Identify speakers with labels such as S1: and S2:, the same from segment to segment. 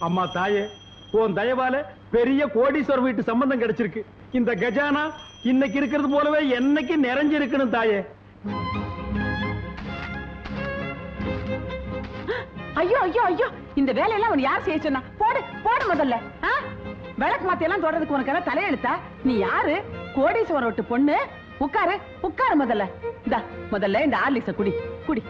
S1: அம்மா தாயே, உன் தயவால பெரிய கோடீஸ்வரர் வீட்டு சம்பந்தம் கிடைச்சிருக்கு. இந்த கஜானா இன்னைக்கு இருக்கிறது போலவே என்னைக்கு நிறைஞ்சிருக்கணும் தாயே.
S2: ஐயோ ஐயோ ஐயோ, இந்த வேலையெல்லாம் அவன் யார் செய்ய சொன்னா? போடு போடு முதல்ல. விளக்கு மாத்தி எல்லாம் தொடறதுக்கு உனக்கு எல்லாம் தலையெழுத்தா? நீ யாரு? கோடீஸ்வரர் விட்டு பொண்ணு. உட்காரு உட்காரு முதல்ல. முதல்ல இந்த ஆர்லிக்ஸ குடி குடி.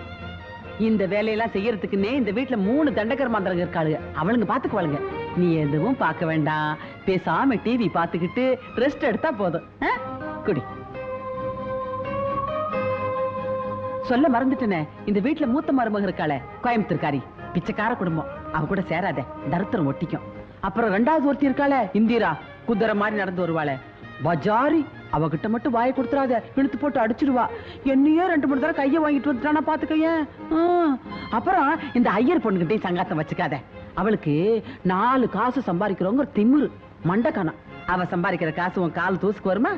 S2: இந்த வேலையெல்லாம் செய்யறதுக்குன்னே இந்த வீட்டுல 3 தண்டகர் மாந்திரங்க இருக்காளுங்க. அவளுங்க பாத்துக்குவாளுங்க. நீ எதுவும் பார்க்க வேண்டாம். பேசாம டிவி பாத்துக்கிட்டு ரெஸ்ட் எடுத்தா போதும். குடி. சொல்ல மறந்துட்டேனே, இந்த வீட்டுல மூத்த மருமக இருக்காளே, கோயம்புத்தூர்காரி, பிச்சைக்கார குடும்பம். அவ கூட சேராத, தருத்திரம் ஒட்டிக்கும். அப்புறம் 2வது ஒருத்தி இருக்காளே, இந்திரா, குதிரை மாதிரி நடந்து வருவாளே, பஜாரி. அவகிட்ட மட்டும் வாயை கொடுத்துறாத, இழுத்து போட்டு அடிச்சிருவா. என்னையே 2-3 தடவை கையை வாங்கிட்டு வந்துட்டானா பாத்துக்கைய. அப்புறம் இந்த ஐயர் பொண்ணுகிட்டே சங்காத்தம் வச்சுக்காத. அவளுக்கு 4 காசு சம்பாதிக்கிறவங்க ஒரு திமிரு மண்டக்கானா. அவ சம்பாதிக்கிற காசு உன் கால் தூசுக்கு வருமா?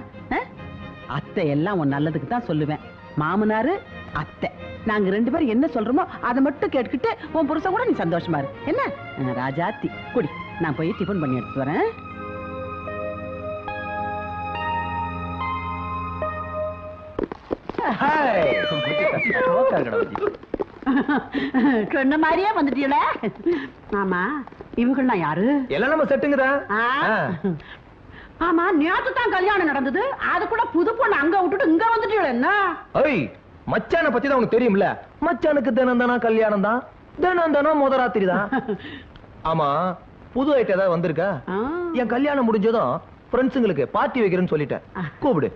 S2: அத்தை எல்லாம் உன் நல்லதுக்கு தான் சொல்லுவேன். மாமனாரு அத்தை, நாங்க 2 பேரும் என்ன சொல்றோமோ அதை மட்டும் கேட்டுக்கிட்டு உன் புருஷன் கூட நீ சந்தோஷமா இரு. என்ன ராஜாத்தி? குடி. நான் போய் டிஃபன் பண்ணி எடுத்து வரேன். சொன்ன மாதிரியே வந்துட்டீல. ஆமா, இவங்கெல்லாம் யாரு?
S3: எல்லாம் நம்ம செட்டுங்கதான்.
S2: ஆமா, நேத்து தான் கல்யாணம் நடந்தது. அதுக்குள்ள புது பொண்ணு அங்க விட்டுட்டு இங்க வந்துட்டீங்களா? என்ன
S3: மச்சான பத்தி தான் உனக்கு தெரியும்ல. மச்சானுக்கு தினம் தானா கல்யாணம் தான், தினம் தானா முதராத்திரி தான். ஆமா, புது ஐட்டம் ஏதாவது வந்திருக்கா? என் கல்யாணம் முடிஞ்சதும் ஃப்ரெண்ட்ஸுங்களுக்கு பார்ட்டி வைக்கிறேன்னு சொல்லிட்டேன். கூப்பிடு.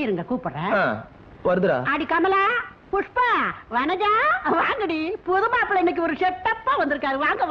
S2: இருங்க கூப்பிடுறேன்.
S3: வருதுடா.
S2: அடி கமலா, புஷ்பா, வனஜா, வாங்கடி. புது மாப்பிள்ளை இன்னைக்கு ஒரு செட்டப்பா வந்திருக்காரு. வாங்க.